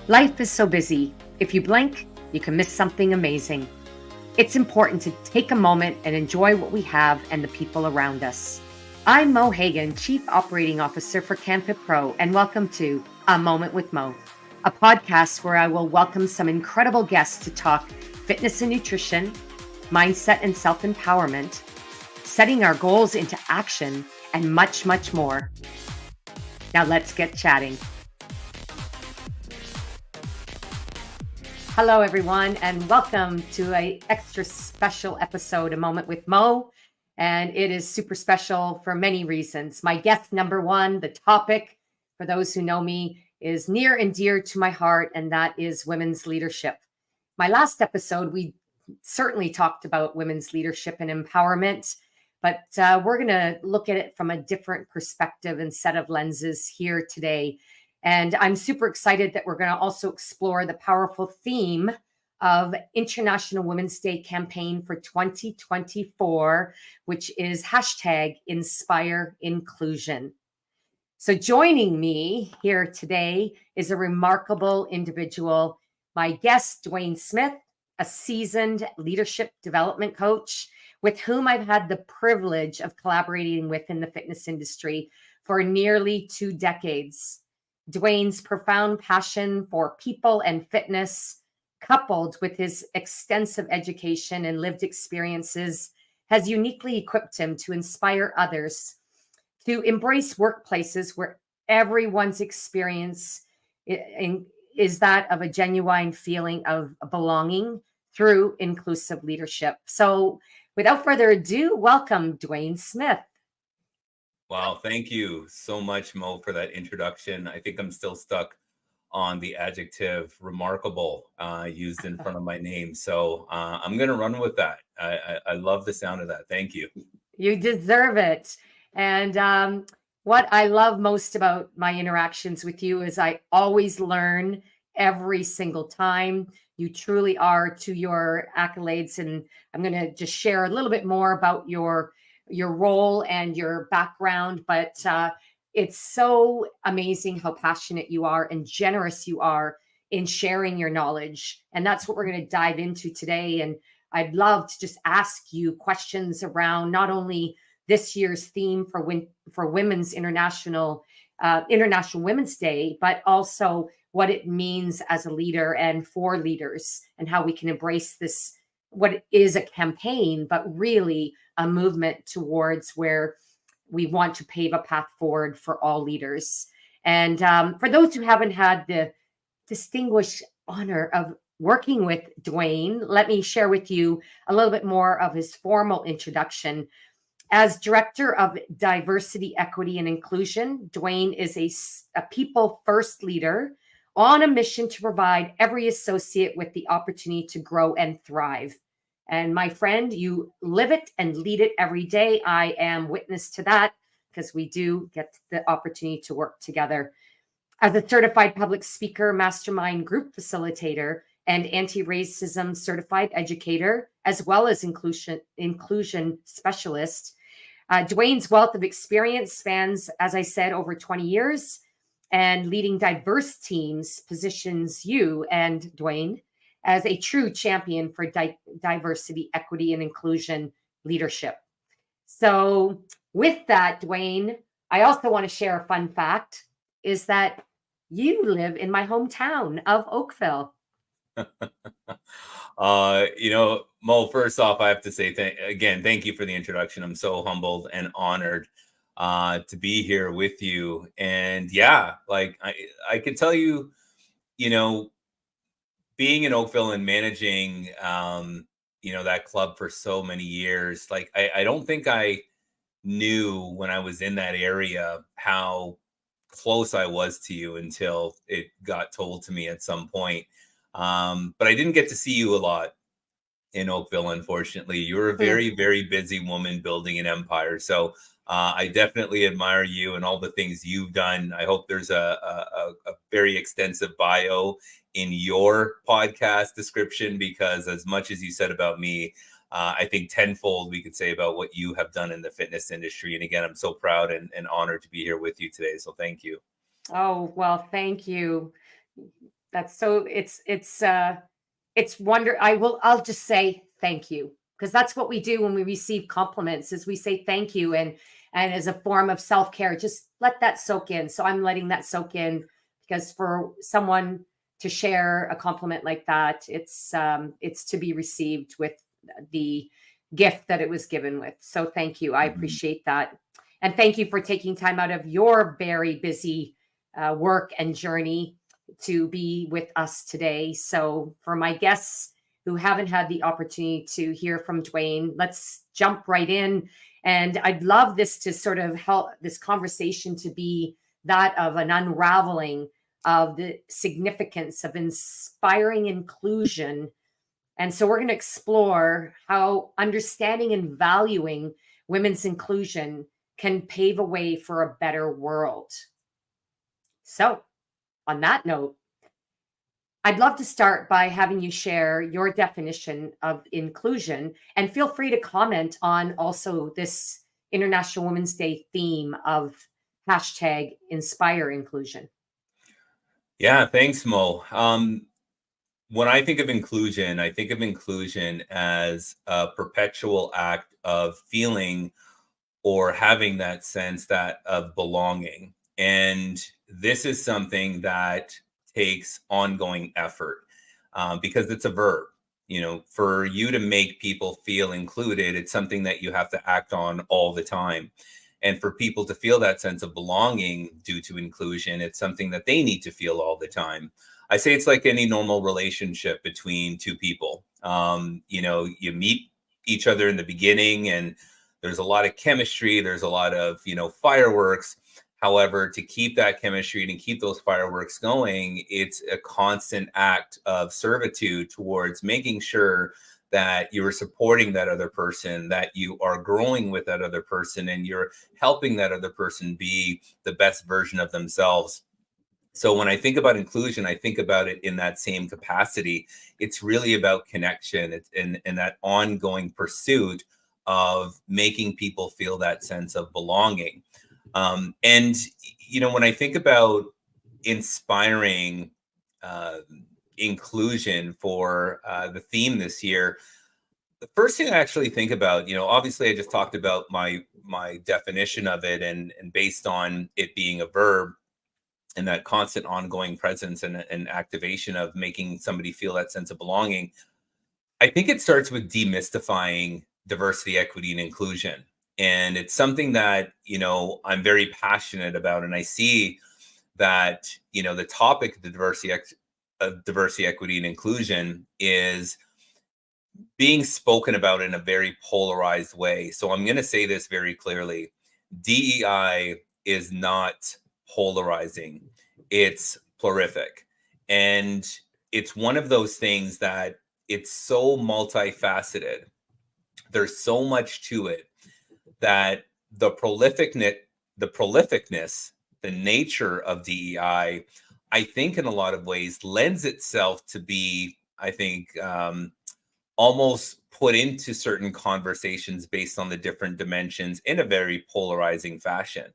Life is so busy. If you blink, you can miss something amazing. It's important to take a moment and enjoy what we have and the people around us. I'm Mo Hagan, Chief Operating Officer for CanFit Pro, and welcome to A Moment with Mo, a podcast where I will welcome some incredible guests to talk fitness and nutrition, mindset and self-empowerment, setting our goals into action, and much, much more. Now let's get chatting. Hello, everyone, and welcome to an extra special episode, A Moment with Mo. And it is super special for many reasons. My guest number one, the topic, for those who know me, is near and dear to my heart, and that is women's leadership. My last episode, we certainly talked about women's leadership and empowerment, but we're going to look at it from a different perspective and set of lenses here today. And I'm super excited that we're going to also explore the powerful theme of International Women's Day campaign for 2024, which is hashtag Inspire Inclusion. So joining me here today is a remarkable individual, my guest, Dwayne Smith, a seasoned leadership development coach with whom I've had the privilege of collaborating with in the fitness industry for nearly 2 decades. Dwayne's profound passion for people and fitness, coupled with his extensive education and lived experiences, has uniquely equipped him to inspire others to embrace workplaces where everyone's experience is that of a genuine feeling of belonging through inclusive leadership. So without further ado, welcome, Dwayne Smith. Wow, thank you so much, Mo, for that introduction. I think I'm still stuck on the adjective remarkable used in front of my name. So I'm going to run with that. I love the sound of that. Thank you. You deserve it. And what I love most about my interactions with you is I always learn every single time. You truly are to your accolades. And I'm going to just share a little bit more about your role and your background, but it's so amazing how passionate you are and generous you are in sharing your knowledge. And that's what we're going to dive into today. And I'd love to just ask you questions around not only this year's theme for Women's International Women's Day, but also what it means as a leader and for leaders, and how we can embrace this, what is a campaign, but really a movement towards where we want to pave a path forward for all leaders. And for those who haven't had the distinguished honor of working with Dwayne, let me share with you a little bit more of his formal introduction. As Director of Diversity, Equity, and Inclusion, Dwayne is a people-first leader on a mission to provide every associate with the opportunity to grow and thrive. And my friend, you live it and lead it every day. I am witness to that because we do get the opportunity to work together. As a certified public speaker, mastermind group facilitator, and anti-racism certified educator, as well as inclusion specialist, Dwayne's wealth of experience spans, as I said, over 20 years, and leading diverse teams positions you and Dwayne as a true champion for diversity, equity, and inclusion leadership. So with that, Dwayne, I also want to share a fun fact, is that you live in my hometown of Oakville. Mo, first off, I have to say, thank you for the introduction. I'm so humbled and honored to be here with you. And yeah, like I can tell you, being in Oakville and managing, that club for so many years, like I don't think I knew when I was in that area how close I was to you until it got told to me at some point. But I didn't get to see you a lot in Oakville, unfortunately. You're a very, very busy woman building an empire. So I definitely admire you and all the things you've done. I hope there's a very extensive bio in your podcast description, because as much as you said about me, I think tenfold we could say about what you have done in the fitness industry. And again, I'm so proud and honored to be here with you today. So thank you. Oh, well, thank you. That's so it's wonder. I'll just say thank you, because that's what we do when we receive compliments is we say thank you, and as a form of self-care, just let that soak in. So I'm letting that soak in, because for someone to share a compliment like that, it's to be received with the gift that it was given with. So thank you. I Mhm. appreciate that. And thank you for taking time out of your very busy work and journey to be with us today. So, for my guests who haven't had the opportunity to hear from Dwayne, let's jump right in. And I'd love this to sort of help this conversation to be that of an unraveling of the significance of inspiring inclusion. And so, we're going to explore how understanding and valuing women's inclusion can pave a way for a better world. So, on that note, I'd love to start by having you share your definition of inclusion, and feel free to comment on also this International Women's Day theme of hashtag inspire inclusion. Yeah, thanks, Mo. When I think of inclusion as a perpetual act of feeling or having that sense that of belonging. And this is something that takes ongoing effort because it's a verb. You know, for you to make people feel included, it's something that you have to act on all the time. And for people to feel that sense of belonging due to inclusion, it's something that they need to feel all the time. I say it's like any normal relationship between two people. You know, you meet each other in the beginning and there's a lot of chemistry, there's a lot of, you know, fireworks. However, to keep that chemistry and keep those fireworks going, it's a constant act of servitude towards making sure that you're supporting that other person, that you are growing with that other person, and you're helping that other person be the best version of themselves. So when I think about inclusion, I think about it in that same capacity. It's really about connection and that ongoing pursuit of making people feel that sense of belonging. And, you know, when I think about inspiring uh, inclusion for the theme this year, the first thing I actually think about, you know, obviously I just talked about my definition of it, and based on it being a verb, and that constant ongoing presence and activation of making somebody feel that sense of belonging. I think it starts with demystifying diversity, equity, and inclusion. And it's something that, you know, I'm very passionate about. And I see that, you know, the topic of the diversity, equity, and inclusion is being spoken about in a very polarized way. So I'm going to say this very clearly. DEI is not polarizing, it's plurific. And it's one of those things that it's so multifaceted. There's so much to it that the prolificness, the nature of DEI, I think in a lot of ways lends itself to be, I think, almost put into certain conversations based on the different dimensions in a very polarizing fashion.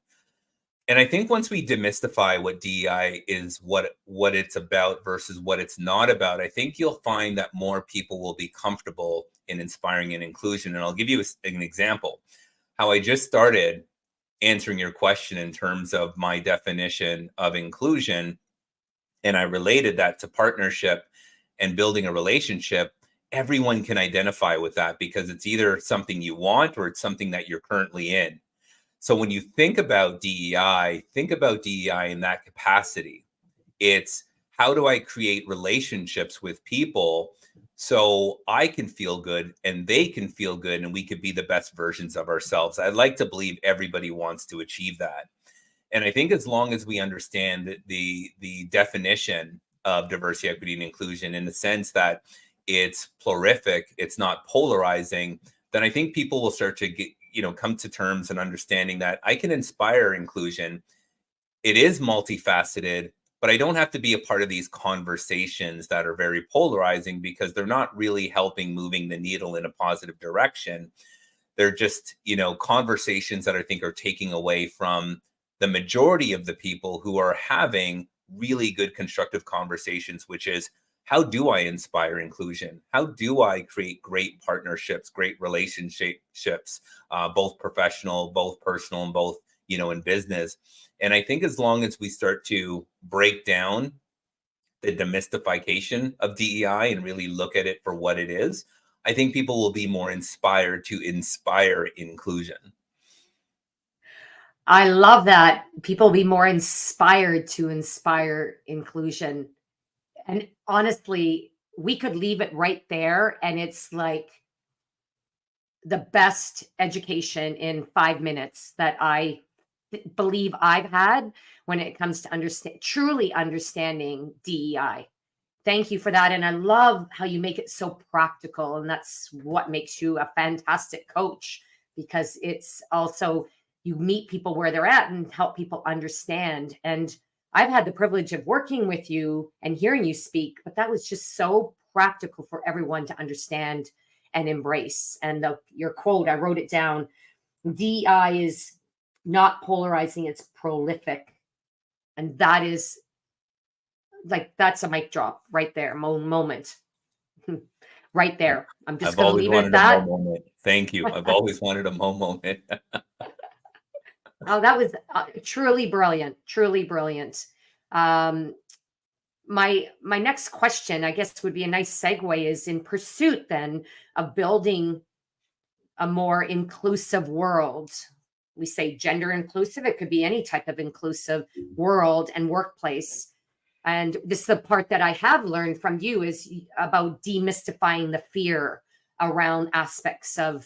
And I think once we demystify what DEI is, what it's about versus what it's not about, I think you'll find that more people will be comfortable in inspiring and inclusion. And I'll give you an example how I just started answering your question in terms of my definition of inclusion, and I related that to partnership and building a relationship. Everyone can identify with that because it's either something you want or it's something that you're currently in. So when you think about DEI in that capacity. It's how do I create relationships with people so I can feel good and they can feel good and we could be the best versions of ourselves. I'd like to believe everybody wants to achieve that. And I think as long as we understand the definition of diversity, equity, and inclusion in the sense that it's plurific, it's not polarizing, then I think people will start to get, you know, come to terms and understanding that I can inspire inclusion. It is multifaceted, but I don't have to be a part of these conversations that are very polarizing because they're not really helping moving the needle in a positive direction. They're just, you know, conversations that I think are taking away from the majority of the people who are having really good constructive conversations, which is, how do I inspire inclusion? How do I create great partnerships, great relationships, both professional, both personal, and both, in business? And I think as long as we start to break down the demystification of DEI and really look at it for what it is, I think people will be more inspired to inspire inclusion. I love that. People be more inspired to inspire inclusion. And honestly, we could leave it right there, and it's like the best education in 5 minutes that I believe I've had when it comes to truly understanding DEI. Thank you for that. And I love how you make it so practical. And that's what makes you a fantastic coach, because it's also, you meet people where they're at and help people understand. And I've had the privilege of working with you and hearing you speak, but that was just so practical for everyone to understand and embrace. And your quote, I wrote it down: DEI is not polarizing, it's prolific. And that is like, that's a mic drop right there, moment. Right there. I'm just going to leave it at that. Thank you. I've always wanted a moment. Oh, that was truly brilliant. Truly brilliant. My next question, I guess, would be a nice segue, is in pursuit then of building a more inclusive world. We say gender inclusive. It could be any type of inclusive world and workplace. And this is the part that I have learned from you, is about demystifying the fear around aspects of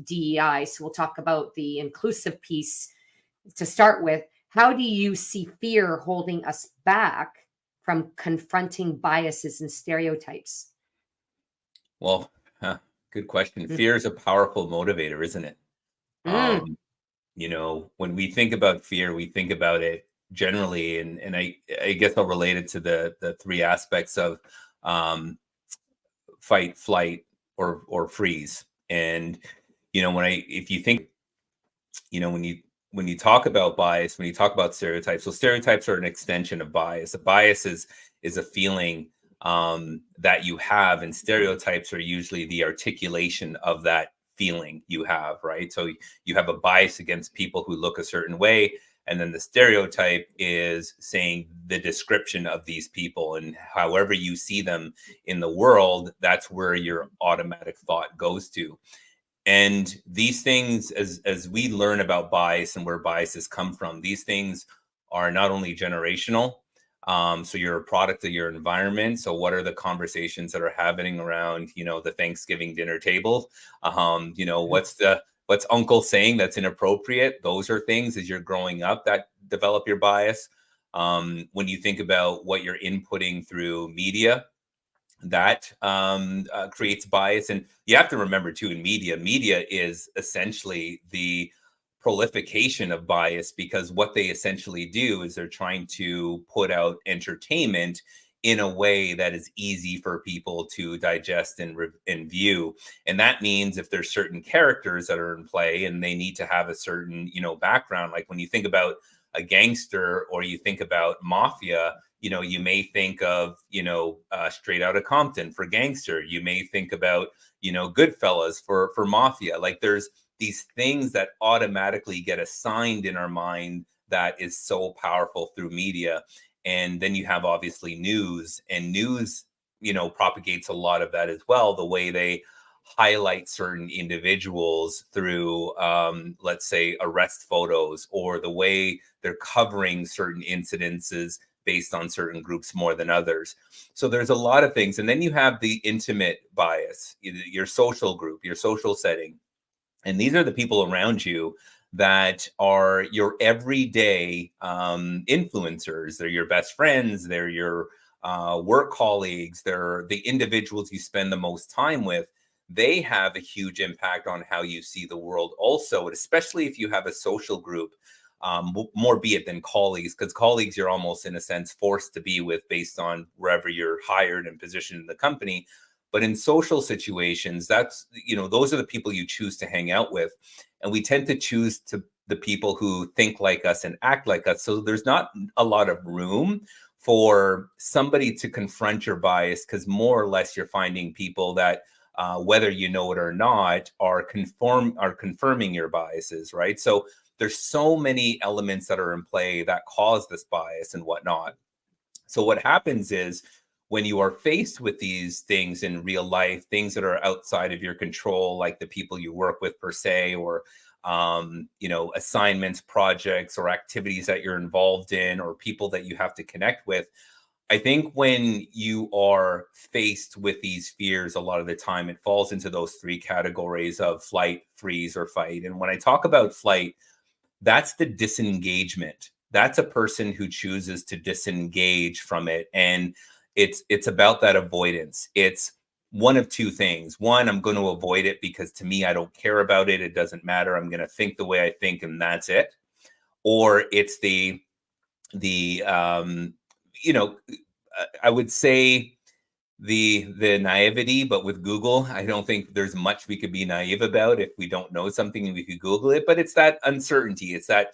DEI. So we'll talk about the inclusive piece to start with. How do you see fear holding us back from confronting biases and stereotypes? Well, good question. Fear is a powerful motivator, isn't it? When we think about fear, we think about it generally, and I guess I'll relate it to the three aspects of fight, flight, or freeze. And if you think, when you talk about bias, when you talk about stereotypes, so stereotypes are an extension of bias. A bias is a feeling that you have, and stereotypes are usually the articulation of that feeling you have, right? So you have a bias against people who look a certain way, and then the stereotype is saying the description of these people, and however you see them in the world, that's where your automatic thought goes to. And these things, as we learn about bias and where biases come from, these things are not only generational. So you're a product of your environment. So what are the conversations that are happening around, the Thanksgiving dinner table? What's uncle saying that's inappropriate? Those are things, as you're growing up, that develop your bias. When you think about what you're inputting through media, that creates bias. And you have to remember too, in media is essentially the prolification of bias, because what they essentially do is they're trying to put out entertainment in a way that is easy for people to digest and view. And that means if there's certain characters that are in play and they need to have a certain, background, like when you think about a gangster or you think about mafia, you may think of, Straight Outta Compton for gangster. You may think about, Goodfellas for mafia. Like there's these things that automatically get assigned in our mind that is so powerful through media. And then you have obviously news, and news, propagates a lot of that as well. The way they highlight certain individuals through, let's say, arrest photos, or the way they're covering certain incidences based on certain groups more than others. So there's a lot of things. And then you have the intimate bias, your social group, your social setting. And these are the people around you that are your everyday influencers. They're your best friends. They're your work colleagues. They're the individuals you spend the most time with. They have a huge impact on how you see the world also, and especially if you have a social group, more be it than colleagues, because colleagues you're almost in a sense forced to be with based on wherever you're hired and positioned in the company. But in social situations, that's, those are the people you choose to hang out with. And we tend to choose the people who think like us and act like us. So there's not a lot of room for somebody to confront your bias, because more or less you're finding people that whether you know it or not are confirming your biases, right? So there's so many elements that are in play that cause this bias and whatnot. So what happens is when you are faced with these things in real life, things that are outside of your control, like the people you work with per se, or assignments, projects, or activities that you're involved in, or people that you have to connect with. I think when you are faced with these fears, a lot of the time it falls into those three categories of flight, freeze, or fight. And when I talk about flight, that's the disengagement. That's a person who chooses to disengage from it. And it's about that avoidance. It's one of two things. One, I'm going to avoid it because to me, I don't care about it. It doesn't matter. I'm going to think the way I think and that's it. Or it's I would say the naivety, but with Google, I don't think there's much we could be naive about. If we don't know something and we could Google it, but it's that uncertainty. It's that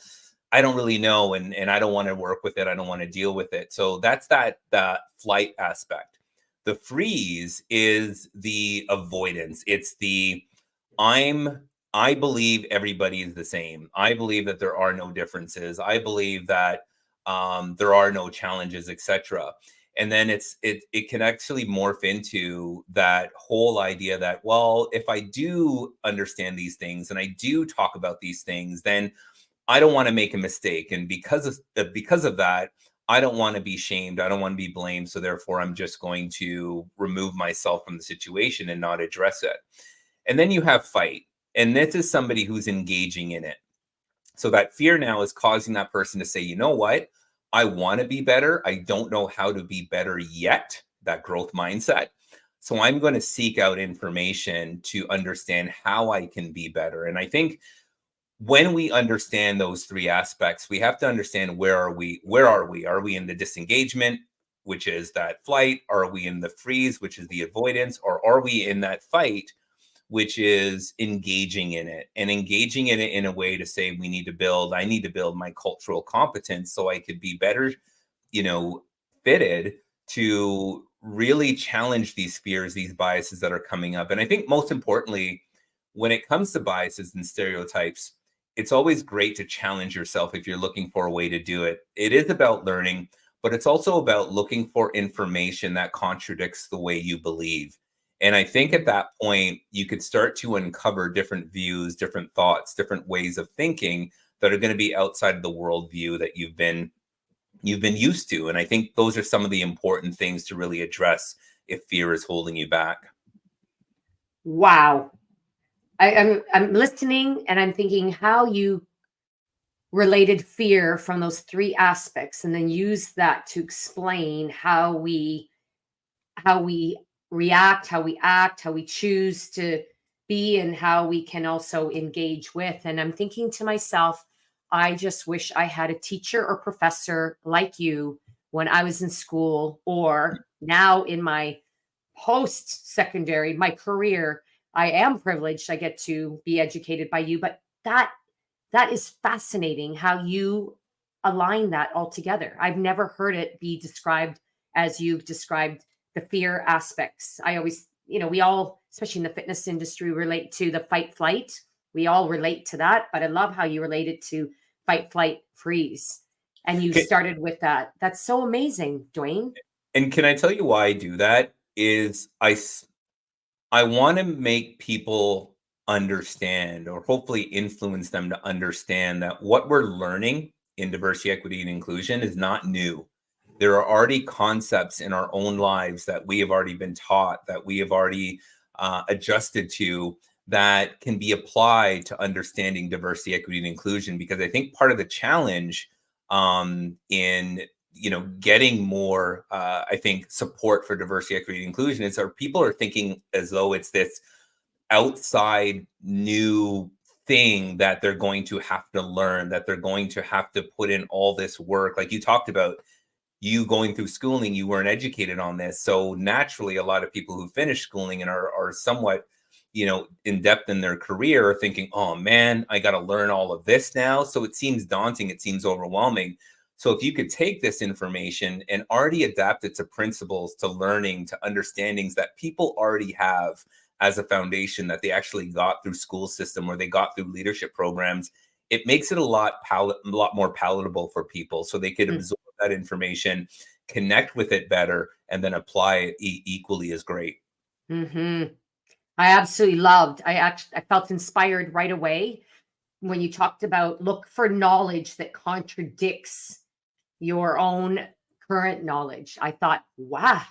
I don't really know and I don't want to work with it. I don't want to deal with it. So that's that flight aspect. The freeze is the avoidance. It's the I believe everybody is the same. I believe that there are no differences. I believe that there are no challenges, etc. And then it can actually morph into that whole idea that, well, if I do understand these things and I do talk about these things, then I don't want to make a mistake. And because of that, I don't want to be shamed. I don't want to be blamed. So therefore, I'm just going to remove myself from the situation and not address it. And then you have fight. And this is somebody who's engaging in it. So that fear now is causing that person to say, you know what? I want to be better. I don't know how to be better yet, that growth mindset. So I'm going to seek out information to understand how I can be better. And I think when we understand those three aspects, we have to understand where are we? Are we in the disengagement, which is that flight? Are we in the freeze, which is the avoidance? Or are we in that fight, which is engaging in it and engaging in it in a way to say, I need to build my cultural competence so I could be better, fitted to really challenge these fears, these biases that are coming up. And I think most importantly, when it comes to biases and stereotypes, it's always great to challenge yourself if you're looking for a way to do it. It is about learning, but it's also about looking for information that contradicts the way you believe. And I think at that point, you could start to uncover different views, different thoughts, different ways of thinking that are going to be outside of the worldview that you've been used to. And I think those are some of the important things to really address if fear is holding you back. Wow. I'm listening and I'm thinking how you related fear from those three aspects and then use that to explain how we react, how we act, how we choose to be, and how we can also engage with. And I'm thinking to myself, I just wish I had a teacher or professor like you when I was in school, or now in my post-secondary, my career. I am privileged. I get to be educated by you, but that is fascinating how you align that all together. I've never heard it be described as you've described the fear aspects. I always, we all, especially in the fitness industry, relate to the fight flight. We all relate to that, but I love how you relate it to fight, flight, freeze. And you started with that. That's so amazing, Dwayne. And can I tell you why I do that? Is I want to make people understand, or hopefully influence them to understand, that what we're learning in diversity, equity, and inclusion is not new. There are already concepts in our own lives that we have already been taught, that we have already adjusted to, that can be applied to understanding diversity, equity, and inclusion. Because I think part of the challenge in getting more, I think, support for diversity, equity, and inclusion is our people are thinking as though it's this outside new thing that they're going to have to learn, that they're going to have to put in all this work. Like you talked about, you going through schooling, you weren't educated on this. So naturally, a lot of people who finish schooling and are somewhat, in depth in their career are thinking, oh man, I got to learn all of this now. So it seems daunting. It seems overwhelming. So if you could take this information and already adapt it to principles, to learning, to understandings that people already have as a foundation that they actually got through school system or they got through leadership programs, it makes it a lot more palatable for people, so they could absorb that information, connect with it better, and then apply it equally as great. Mm-hmm. I absolutely loved. I felt inspired right away when you talked about look for knowledge that contradicts your own current knowledge. I thought, wow,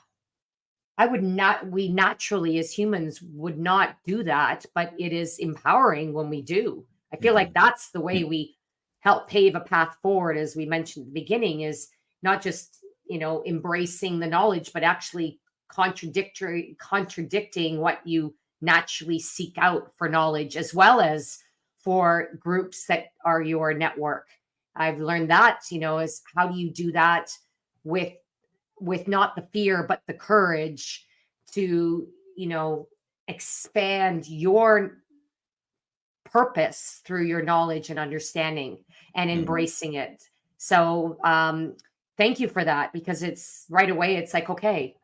we naturally as humans would not do that, but it is empowering when we do. I feel like Mhm. that's the way we help pave a path forward, as we mentioned at the beginning, is not just, embracing the knowledge, but actually contradicting what you naturally seek out for knowledge, as well as for groups that are your network. I've learned that, is how do you do that with not the fear but the courage to expand your purpose through your knowledge and understanding and Mhm. embracing it. So thank you for that, because it's right away, it's like, okay,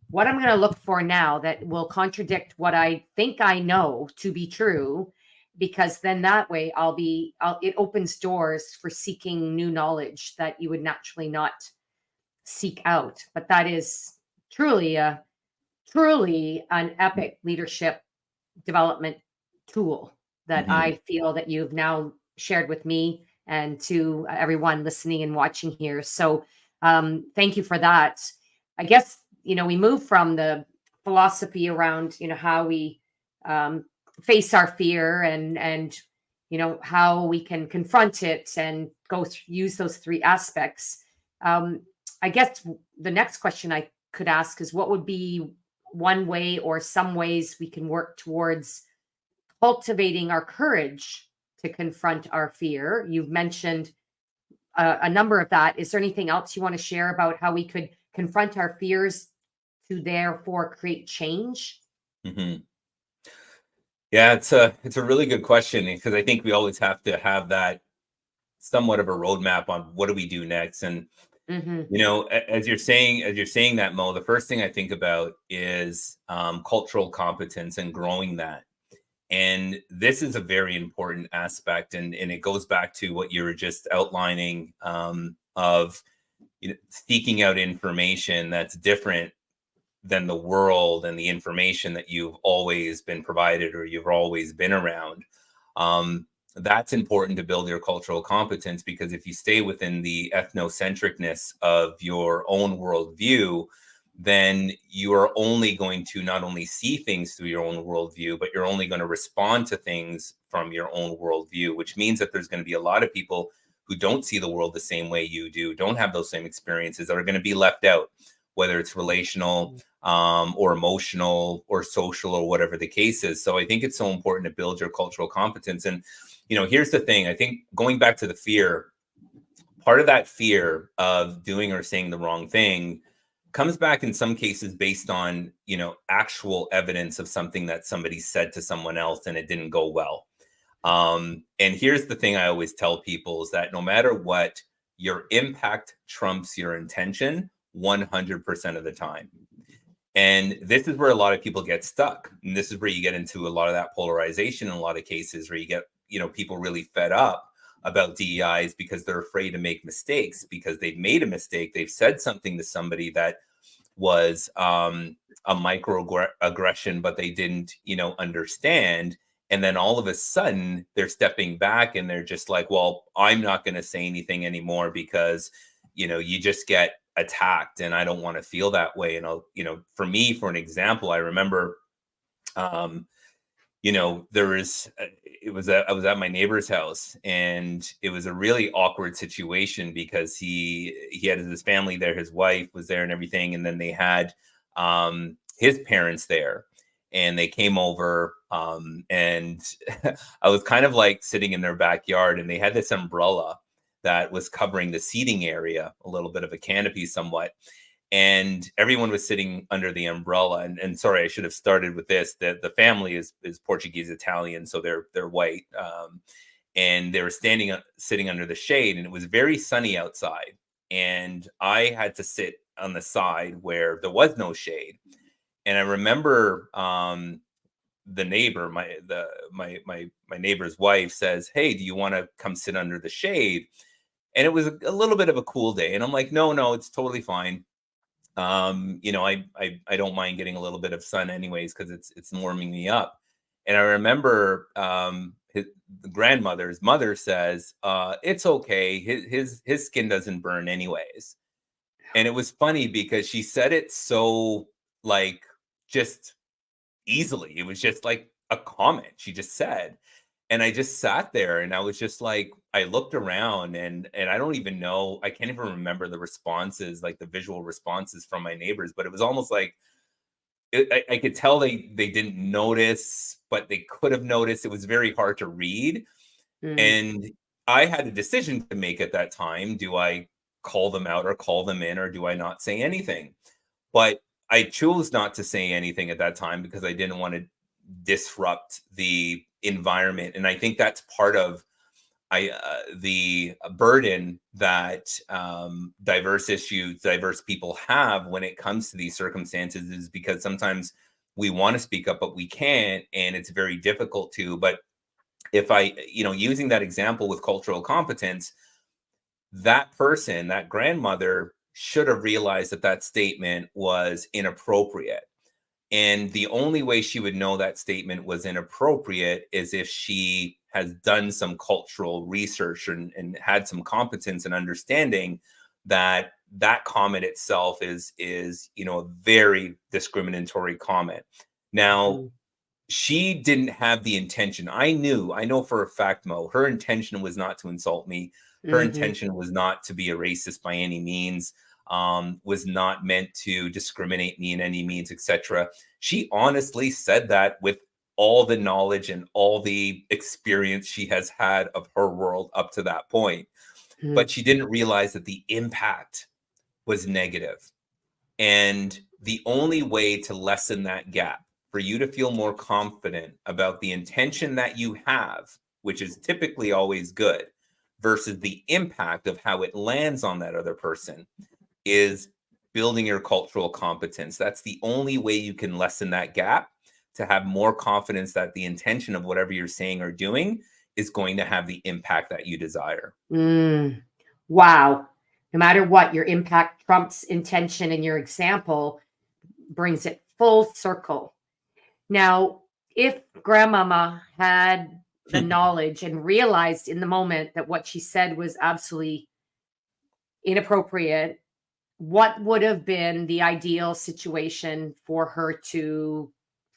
what I'm going to look for now that will contradict what I think I know to be true, because then that way it opens doors for seeking new knowledge that you would naturally not seek out. But that is truly an epic leadership development tool that Mhm. I feel that you've now shared with me and to everyone listening and watching here. So thank you for that. I guess, we move from the philosophy around, how we um, face our fear and how we can confront it and use those three aspects. Um, I guess the next question I could ask is, what would be one way or some ways we can work towards cultivating our courage to confront our fear? You've mentioned a number of that. Is there anything else you want to share about how we could confront our fears to therefore create change? Mhm. Yeah, it's a really good question, because I think we always have to have that somewhat of a roadmap on what do we do next. And Hmm. as you're saying that, Mo, the first thing I think about is cultural competence and growing that. And this is a very important aspect, and it goes back to what you were just outlining, of seeking out information that's different than the world and the information that you've always been provided or you've always been around. Um, that's important to build your cultural competence, because if you stay within the ethnocentricness of your own worldview, then you are only going to not only see things through your own worldview, but you're only going to respond to things from your own worldview, which means that there's going to be a lot of people who don't see the world the same way you do, don't have those same experiences, that are going to be left out, whether it's relational, or emotional or social or whatever the case is. So I think it's so important to build your cultural competence. And, here's the thing. I think, going back to the fear, part of that fear of doing or saying the wrong thing comes back in some cases based on, actual evidence of something that somebody said to someone else and it didn't go well. And here's the thing I always tell people is that no matter what, your impact trumps your intention 100% of the time. And this is where a lot of people get stuck. And this is where you get into a lot of that polarization in a lot of cases, where you get, people really fed up about DEIs because they're afraid to make mistakes, because they've made a mistake. They've said something to somebody that was a microaggression, but they didn't, understand. And then all of a sudden they're stepping back and they're just like, well, I'm not going to say anything anymore because, you just get attacked and I don't want to feel that way. And for me, for an example, I remember, um, there was, I was at my neighbor's house, and it was a really awkward situation because he had his family there, his wife was there and everything. And then they had, his parents there, and they came over, and I was kind of like sitting in their backyard, and they had this umbrella that was covering the seating area, a little bit of a canopy somewhat. And everyone was sitting under the umbrella. And sorry, I should have started with this. The family is Portuguese Italian, so they're white. and they were sitting under the shade, and it was very sunny outside. And I had to sit on the side where there was no shade. And I remember the neighbor, my neighbor's wife says, "Hey, do you want to come sit under the shade?" And it was a little bit of a cool day. And I'm like, no, it's totally fine. I don't mind getting a little bit of sun anyways, because it's warming me up. And I remember the grandmother's mother says, it's okay. His skin doesn't burn anyways. And it was funny because she said it so, like, just easily. It was just like a comment she just said. And I just sat there and I was just like, I looked around, and I don't even know, I can't even remember the responses, like the visual responses from my neighbors, but it was almost like I could tell they didn't notice, but they could have noticed. It was very hard to read. Mm. And I had a decision to make at that time. Do I call them out or call them in, or do I not say anything? But I chose not to say anything at that time because I didn't want to disrupt the environment. And I think that's part of the burden that diverse people have when it comes to these circumstances, is because sometimes we want to speak up, but we can't, and it's very difficult to. But if using that example with cultural competence, that person, that grandmother, should have realized that statement was inappropriate. And the only way she would know that statement was inappropriate is if she has done some cultural research and had some competence and understanding that comment itself is a very discriminatory comment. Now, she didn't have the intention. I know for a fact, Mo, her intention was not to insult me. Her intention was not to be a racist by any means. Was not meant to discriminate me in any means, etc. She honestly said that with all the knowledge and all the experience she has had of her world up to that point. But she didn't realize that the impact was negative. And the only way to lessen that gap, for you to feel more confident about the intention that you have, which is typically always good, versus the impact of how it lands on that other person, is building your cultural competence. That's the only way you can lessen that gap, to have more confidence that the intention of whatever you're saying or doing is going to have the impact that you desire. Wow. No matter what, your impact trumps intention, and your example brings it full circle. Now, if grandmama had the knowledge and realized in the moment that what she said was absolutely inappropriate, what would have been the ideal situation for her to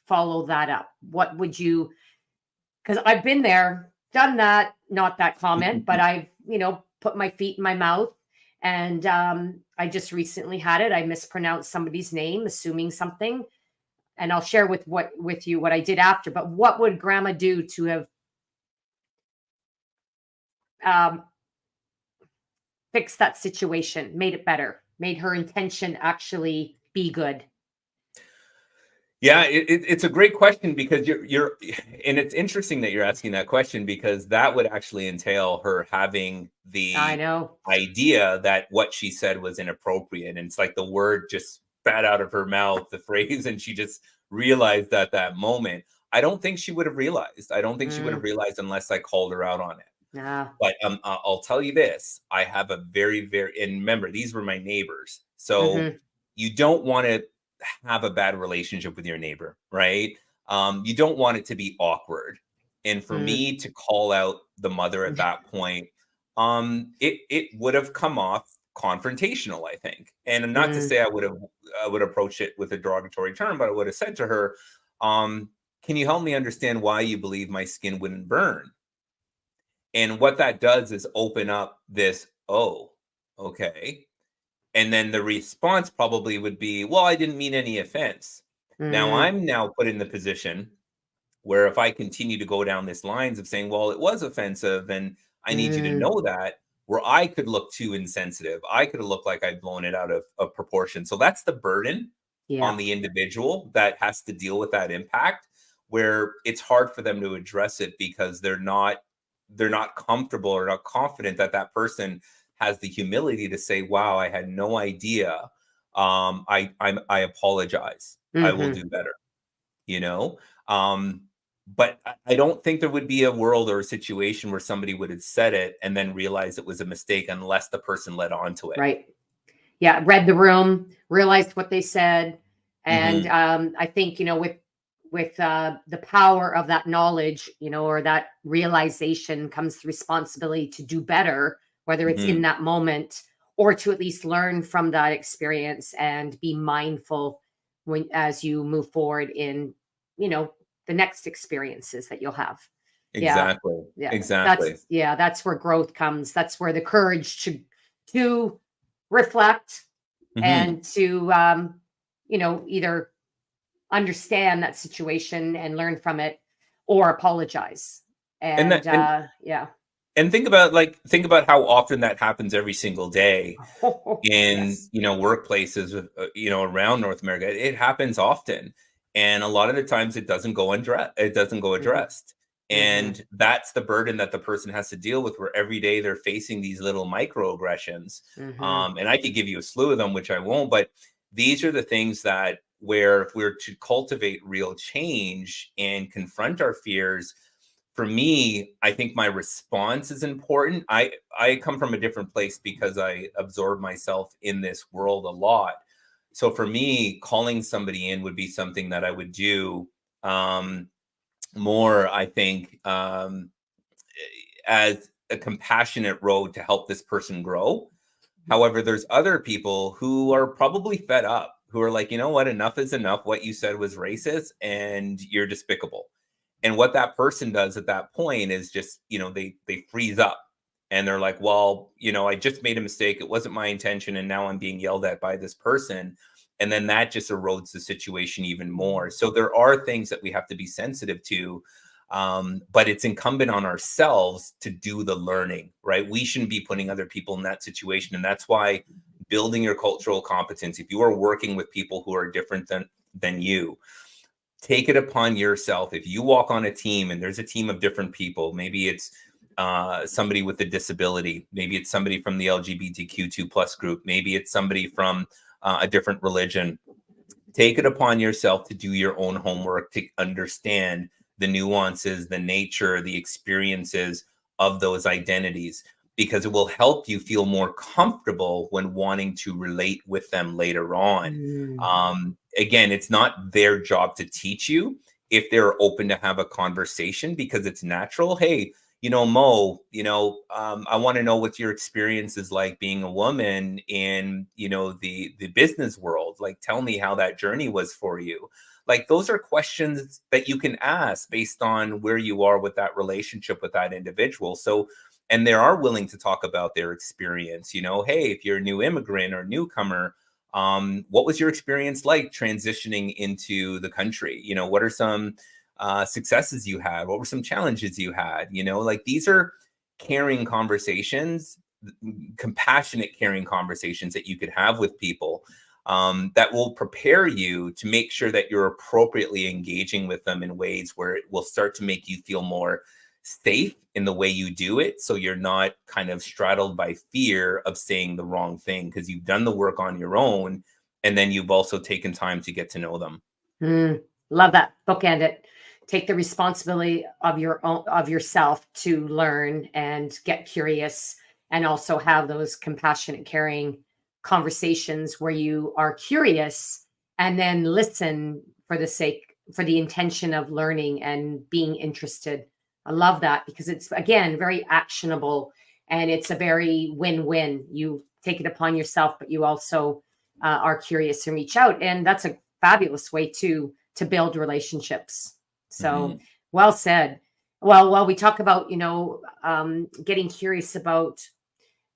follow that up? What would you, because I've been there, done that, not that comment, but I've, put my feet in my mouth. And I just recently had it. I mispronounced somebody's name, assuming something. And I'll share with you what I did after. But what would grandma do to have fixed that situation, made it better, made her intention actually be good? Yeah, it's a great question, because you're, and it's interesting that you're asking that question, because that would actually entail her having I the know. idea that what she said was inappropriate. And it's like the word just spat out of her mouth, the phrase, and she just realized that moment. I don't think she would have realized. I don't think she would have realized unless I called her out on it. Yeah. But I'll tell you this: I have a very, and remember, these were my neighbors. So you don't want to have a bad relationship with your neighbor, right? You don't want it to be awkward. And for me to call out the mother at that point, it would have come off confrontational, I think. And not to say I would approach it with a derogatory term, but I would have said to her, can you help me understand why you believe my skin wouldn't burn? And what that does is open up this, oh, okay. And then the response probably would be, well, I didn't mean any offense. Now I'm put in the position where if I continue to go down this lines of saying, well, it was offensive and I need you to know that, where I could look too insensitive. I could look like I've blown it out of proportion. So that's the burden on the individual that has to deal with that impact, where it's hard for them to address it because they're not they're not comfortable or not confident that that person has the humility to say, wow, I had no idea. I apologize. I will Hmm. do better, you know? But I don't think there would be a world or a situation where somebody would have said it and then realized it was a mistake unless the person led on to it. Right. Yeah. Read the room, realized what they said. And Hmm. I think, with the power of that knowledge, or that realization comes the responsibility to do better, whether it's in Hmm. that moment or to at least learn from that experience and be mindful as you move forward in, you know, the next experiences that you'll have. Yeah. Exactly. Yeah. Exactly. That's where growth comes. That's where the courage to reflect Hmm. and to, either understand that situation and learn from it or apologize. And And that yeah. and think about how often that happens every single day in, Yes. workplaces around North America. It happens often, and a lot of the times it doesn't go Hmm. addressed, Hmm. and that's the burden that the person has to deal with, where every day they're facing these little microaggressions. Hmm. And I could give you a slew of them, which I won't, but these are the things that, where if we're to cultivate real change and confront our fears, for me, I think my response is important. I come from a different place because I absorb myself in this world a lot. So for me, calling somebody in would be something that I would do, um, more, I think, as a compassionate road to help this person grow. However, there's other people who are probably fed up, who are like, you know what, enough is enough. What you said was racist and you're despicable. And what that person does at that point is just, they freeze up and they're like, well, I just made a mistake. It wasn't my intention. And now I'm being yelled at by this person. And then that just erodes the situation even more. So there are things that we have to be sensitive to. But it's incumbent on ourselves to do the learning, right? We shouldn't be putting other people in that situation. And that's why building your cultural competence, if you are working with people who are different than you, take it upon yourself. If you walk on a team and there's a team of different people, maybe it's somebody with a disability, maybe it's somebody from the LGBTQ2 plus group, maybe it's somebody from a different religion. Take it upon yourself to do your own homework, to understand the nuances, the nature, the experiences of those identities, because it will help you feel more comfortable when wanting to relate with them later on. Mm. Again, it's not their job to teach you. If they're open to have a conversation because it's natural, hey, Mo, I want to know what your experience is like being a woman in, the business world. Like, tell me how that journey was for you. Like, those are questions that you can ask based on where you are with that relationship with that individual. So, and they are willing to talk about their experience. Hey, if you're a new immigrant or newcomer, what was your experience like transitioning into the country? What are some successes you had? What were some challenges you had? Like, these are caring conversations, compassionate, caring conversations that you could have with people, that will prepare you to make sure that you're appropriately engaging with them in ways where it will start to make you feel more safe in the way you do it. So you're not kind of straddled by fear of saying the wrong thing because you've done the work on your own. And then you've also taken time to get to know them. Mm. Love that. Bookend it. Take the responsibility of yourself to learn and get curious, and also have those compassionate, caring conversations where you are curious and then listen for the intention of learning and being interested. I love that because it's, again, very actionable, and it's a very win-win. You take it upon yourself, but you also are curious and reach out, and that's a fabulous way to build relationships. So, Mhm. well said. Well, while we talk about, getting curious about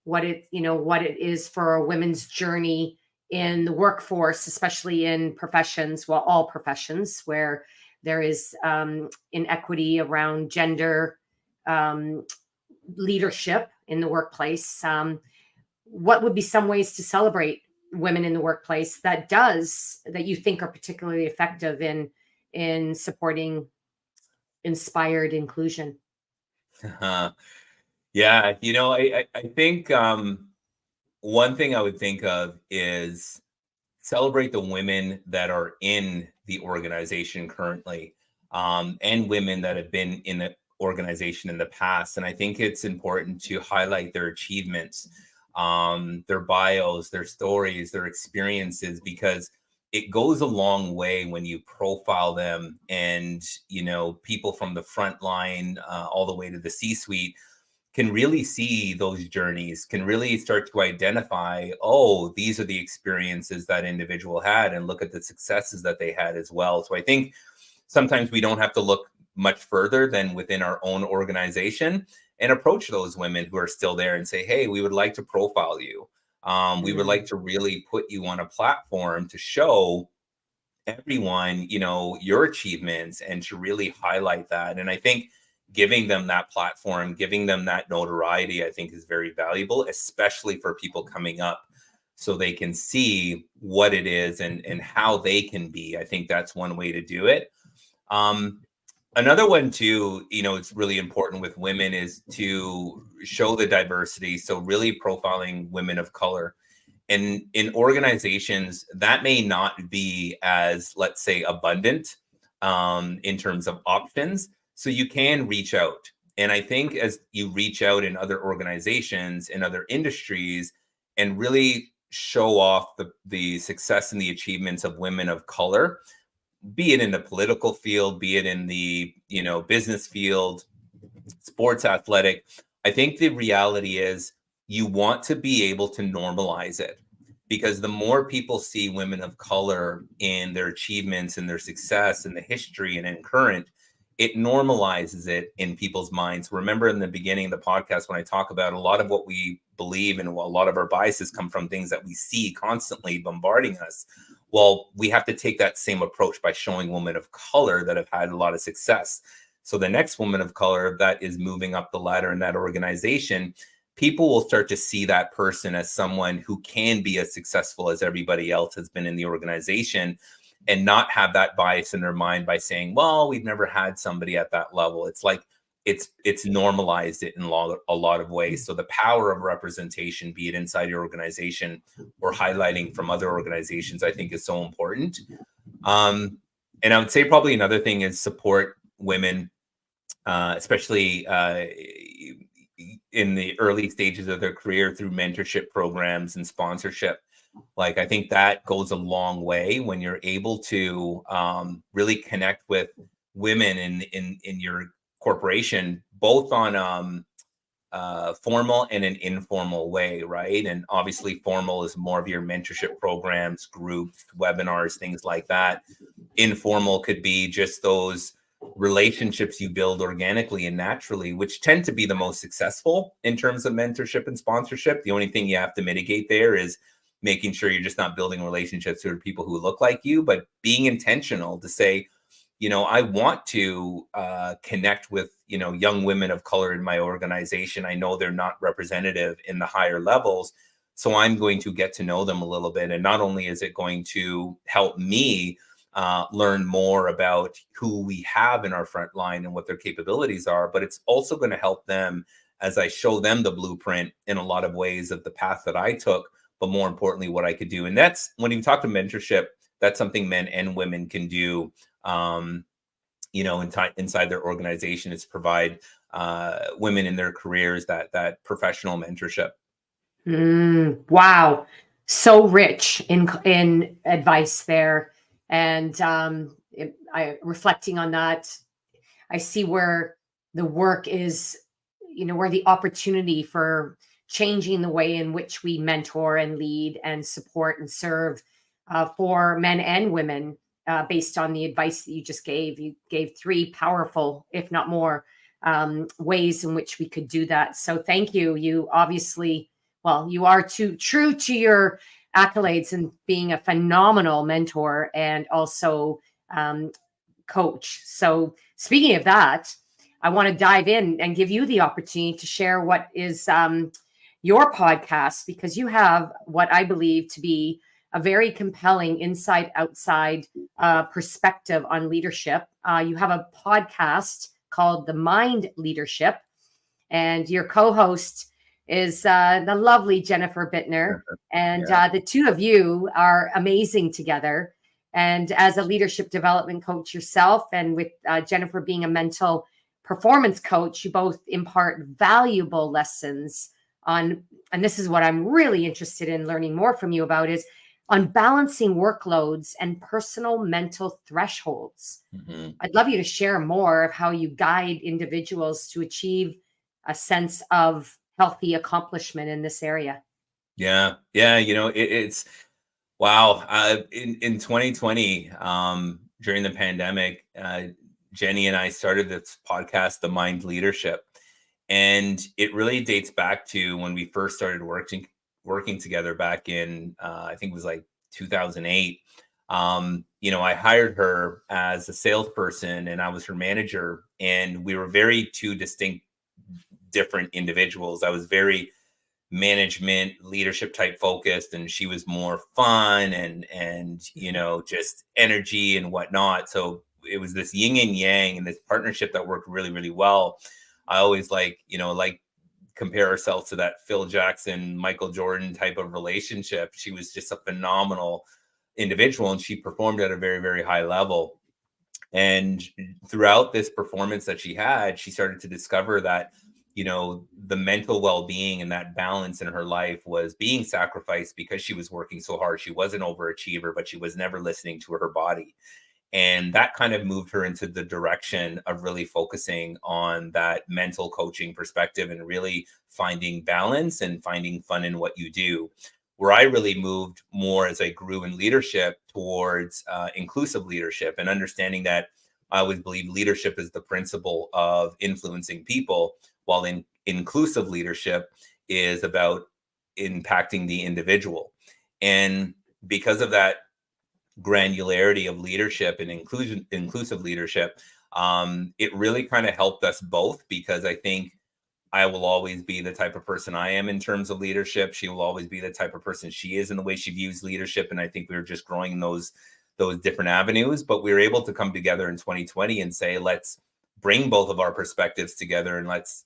what it is for a women's journey in the workforce, especially in professions, well, all professions where there is inequity around gender, um, leadership in the workplace. What would be some ways to celebrate women in the workplace that you think are particularly effective in supporting inspired inclusion? Yeah, I think one thing I would think of is celebrate the women that are in the organization currently, and women that have been in the organization in the past. And I think it's important to highlight their achievements, their bios, their stories, their experiences, because it goes a long way when you profile them. And people from the front line, all the way to the C-suite, can really see those journeys, can really start to identify, oh, these are the experiences that individual had, and look at the successes that they had as well. So I think sometimes we don't have to look much further than within our own organization, and approach those women who are still there and say, hey, we would like to profile you. We would like to really put you on a platform to show everyone, your achievements, and to really highlight that. And I think giving them that platform, giving them that notoriety, I think is very valuable, especially for people coming up, so they can see what it is and how they can be. I think that's one way to do it. Another one too, it's really important with women, is to show the diversity. So really profiling women of color. And in organizations, that may not be as, let's say, abundant in terms of options. So you can reach out. And I think as you reach out in other organizations, in other industries, and really show off the success and the achievements of women of color, be it in the political field, be it in the business field, sports, athletic, I think the reality is you want to be able to normalize it, because the more people see women of color in their achievements and their success and the history and in current, it normalizes it in people's minds. Remember in the beginning of the podcast, when I talk about a lot of what we believe and a lot of our biases come from things that we see constantly bombarding us. Well, we have to take that same approach by showing women of color that have had a lot of success. So the next woman of color that is moving up the ladder in that organization, people will start to see that person as someone who can be as successful as everybody else has been in the organization, and not have that bias in their mind by saying, well, we've never had somebody at that level. It's like it's normalized it in a lot of ways. So the power of representation, be it inside your organization or highlighting from other organizations, I think is so important. And I would say probably another thing is support women, especially in the early stages of their career, through mentorship programs and sponsorship. Like, I think that goes a long way when you're able to really connect with women in your corporation, both on formal and an informal way, right? And obviously formal is more of your mentorship programs, groups, webinars, things like that. Informal could be just those relationships you build organically and naturally, which tend to be the most successful in terms of mentorship and sponsorship. The only thing you have to mitigate there is making sure you're just not building relationships with people who look like you, but being intentional to say, I want to connect with, young women of color in my organization. I know they're not representative in the higher levels, so I'm going to get to know them a little bit. And not only is it going to help me learn more about who we have in our front line and what their capabilities are, but it's also going to help them as I show them the blueprint in a lot of ways of the path that I took, but more importantly, what I could do. And that's when you talk to mentorship, that's something men and women can do, inside their organization, is provide women in their careers that professional mentorship. Wow. So rich in advice there. And reflecting on that, I see where the work is, where the opportunity for changing the way in which we mentor and lead and support and serve for men and women, based on the advice that you just gave. You gave 3 powerful, if not more, ways in which we could do that. So thank you. You obviously, you are true to your accolades and being a phenomenal mentor and also coach. So speaking of that, I want to dive in and give you the opportunity to share what is your podcast, because you have what I believe to be a very compelling inside-outside perspective on leadership. You have a podcast called The Mind Leadership, And your co-host is the lovely Jennifer Bittner. And Yeah. the two of you are amazing together. And as a leadership development coach yourself, and with Jennifer being a mental performance coach, you both impart valuable lessons on, and this is what I'm really interested in learning more from you about, is on balancing workloads and personal mental thresholds. Mm-hmm. I'd love you to share more of how you guide individuals to achieve a sense of healthy accomplishment in this area. Yeah. It's wow. In 2020, during the pandemic, Jenny and I started this podcast, The Mind Leadership. And it really dates back to when we first started working together back in I think it was like 2008. I hired her as a salesperson and I was her manager, and we were very two distinct different individuals. I was very management leadership type focused, and she was more fun and just energy and whatnot. So it was this yin and yang and this partnership that worked really, really well. I always like compare ourselves to that Phil Jackson, Michael Jordan type of relationship. She was just a phenomenal individual and she performed at a very, very high level. And throughout this performance that she had, she started to discover that, the mental well-being and that balance in her life was being sacrificed because she was working so hard. She was an overachiever, but she was never listening to her body. And that kind of moved her into the direction of really focusing on that mental coaching perspective and really finding balance and finding fun in what you do. Where I really moved more as I grew in leadership towards inclusive leadership and understanding that I always believe leadership is the principle of influencing people, while inclusive leadership is about impacting the individual. And because of that granularity of leadership and inclusive leadership, it really kind of helped us both, because I think I will always be the type of person I am in terms of leadership. She will always be the type of person she is in the way she views leadership. And I think we were just growing those different avenues, but we were able to come together in 2020 and say, let's bring both of our perspectives together and let's,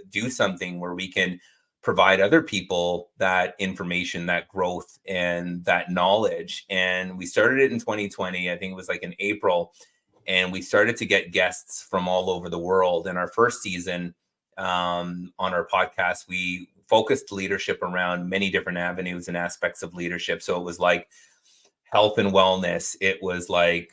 do something where we can provide other people that information, that growth, and that knowledge. And we started it in 2020. I think it was like in April, and we started to get guests from all over the world. In our first season, on our podcast, we focused leadership around many different avenues and aspects of leadership. So it was like health and wellness. It was like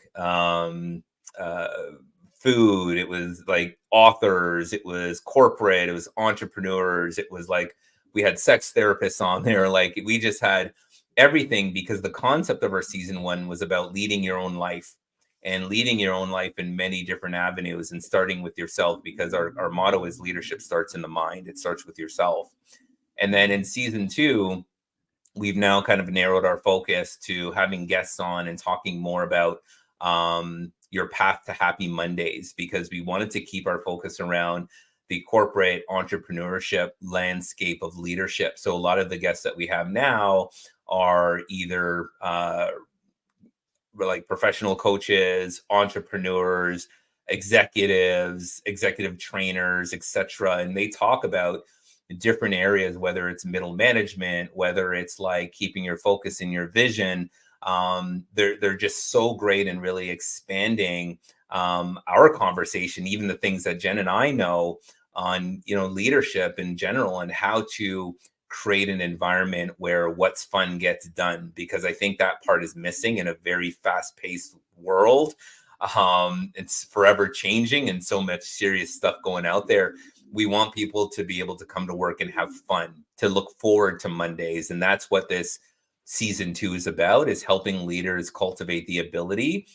food. It was like authors. It was corporate. It was entrepreneurs. It was like we had sex therapists on there. Like we just had everything, because the concept of our season one was about leading your own life and leading your own life in many different avenues and starting with yourself, because our motto is leadership starts in the mind. It starts with yourself. And then in season two, we've now kind of narrowed our focus to having guests on and talking more about your path to happy Mondays, because we wanted to keep our focus around the corporate entrepreneurship landscape of leadership. So a lot of the guests that we have now are either like professional coaches, entrepreneurs, executives, executive trainers, etc. And they talk about different areas, whether it's middle management, whether it's like keeping your focus in your vision. They're just so great and really expanding our conversation, even the things that Jen and I know on leadership in general and how to create an environment where what's fun gets done, because I think that part is missing in a very fast-paced world. It's forever changing and so much serious stuff going out there. We want people to be able to come to work and have fun, to look forward to Mondays. And that's what this season 2 is about, is helping leaders cultivate the ability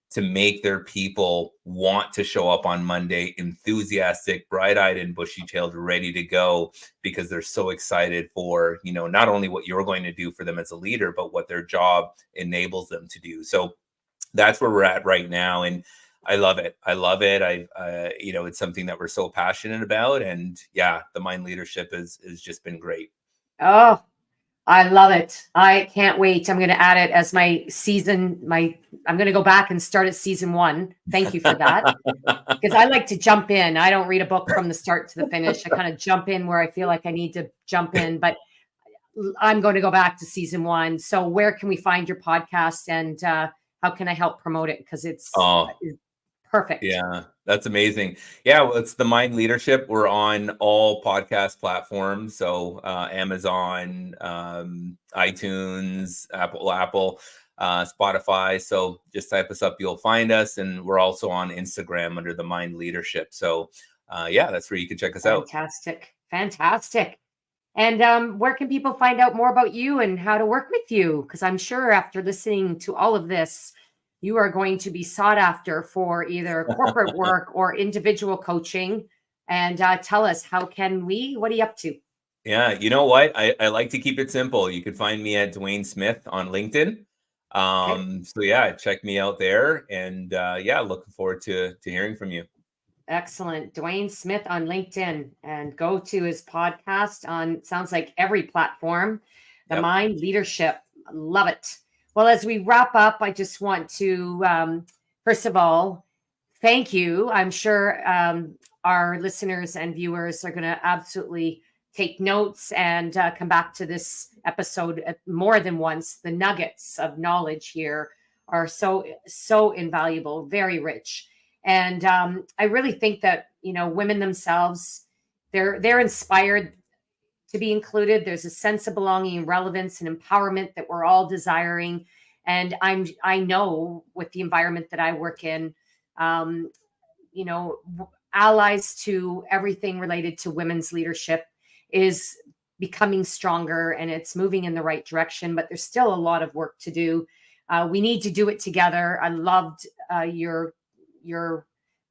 to make their people want to show up on Monday enthusiastic, bright-eyed and bushy-tailed, ready to go, because they're so excited for, not only what you're going to do for them as a leader, but what their job enables them to do. So that's where we're at right now. And I love it. It's something that we're so passionate about. And yeah, the Mind Leadership has just been great. Oh, I love it. I can't wait. I'm going to add it as my season. I'm going to go back and start at season 1. Thank you for that. Because I like to jump in. I don't read a book from the start to the finish. I kind of jump in where I feel like I need to jump in, but I'm going to go back to season 1. So where can we find your podcast, and how can I help promote it? Because it's Oh, perfect. yeah, that's amazing. Yeah, well, it's the Mind Leadership. We're on all podcast platforms, so Amazon, iTunes, Apple, Spotify. So just type us up, you'll find us, and we're also on Instagram under the Mind Leadership. So yeah, that's where you can check us out. Fantastic. Fantastic. And where can people find out more about you and how to work with you? Because I'm sure after listening to all of this, you are going to be sought after for either corporate work or individual coaching. And tell us, what are you up to? Yeah, you know what? I like to keep it simple. You can find me at Dwayne Smith on LinkedIn. Okay. So yeah, check me out there, and yeah, looking forward to hearing from you. Excellent. Dwayne Smith on LinkedIn, and go to his podcast on, sounds like, every platform. The Yep. Mind Leadership. Love it. Well, as we wrap up, I just want to, first of all, thank you. I'm sure our listeners and viewers are going to absolutely take notes and come back to this episode more than once. The nuggets of knowledge here are so invaluable, very rich. And I really think that, women themselves, they're inspired to be included. There's a sense of belonging and relevance and empowerment that we're all desiring. And I know with the environment that I work in, um, allies to everything related to women's leadership is becoming stronger, and it's moving in the right direction, but there's still a lot of work to do. We need to do it together. I loved your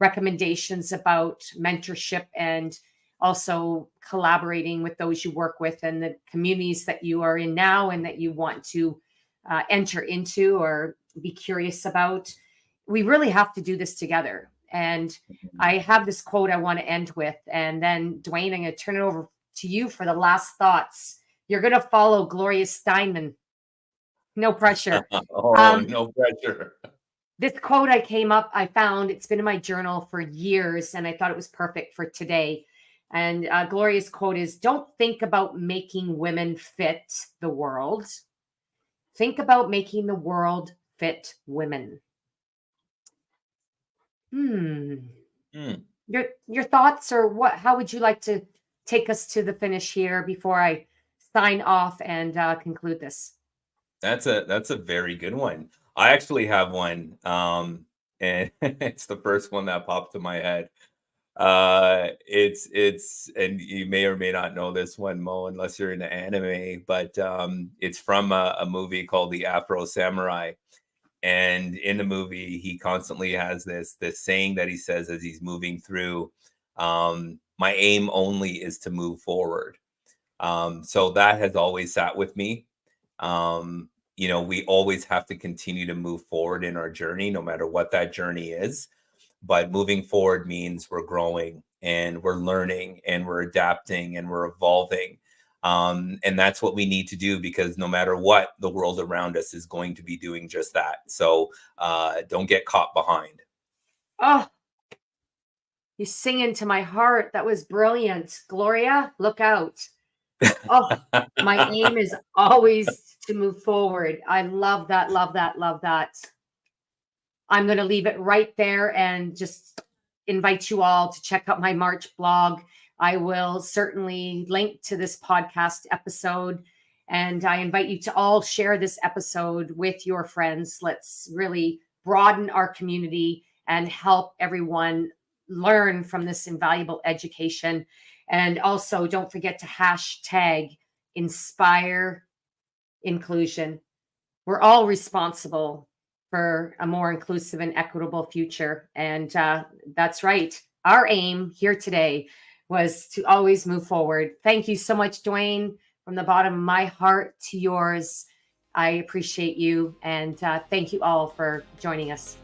recommendations about mentorship, and also collaborating with those you work with and the communities that you are in now and that you want to enter into or be curious about. We really have to do this together. And I have this quote I want to end with. And then, Dwayne, I'm going to turn it over to you for the last thoughts. You're going to follow Gloria Steinman. No pressure. Oh, no pressure. This quote I found, it's been in my journal for years, and I thought it was perfect for today. And Gloria's quote is, "Don't think about making women fit the world. Think about making the world fit women." Hmm. Your thoughts, or how would you like to take us to the finish here before I sign off and conclude this? That's a very good one. I actually have one, and it's the first one that popped to my head. It's and you may or may not know this one, Mo, unless you're into anime, but it's from a movie called The Afro Samurai. And in the movie, he constantly has this saying that he says as he's moving through, "My aim only is to move forward." So that has always sat with me. We always have to continue to move forward in our journey, no matter what that journey is. But moving forward means we're growing and we're learning and we're adapting and we're evolving. And that's what we need to do, because no matter what, the world around us is going to be doing just that. So don't get caught behind. Oh, you sing into my heart. That was brilliant. Gloria, look out. Oh, my aim is always to move forward. I love that, love that, love that. I'm going to leave it right there and just invite you all to check out my March blog. I will certainly link to this podcast episode, and I invite you to all share this episode with your friends. Let's really broaden our community and help everyone learn from this invaluable education. And also, don't forget to hashtag inspire inclusion. We're all responsible for a more inclusive and equitable future. And that's right. Our aim here today was to always move forward. Thank you so much, Dwayne, from the bottom of my heart to yours. I appreciate you. And thank you all for joining us.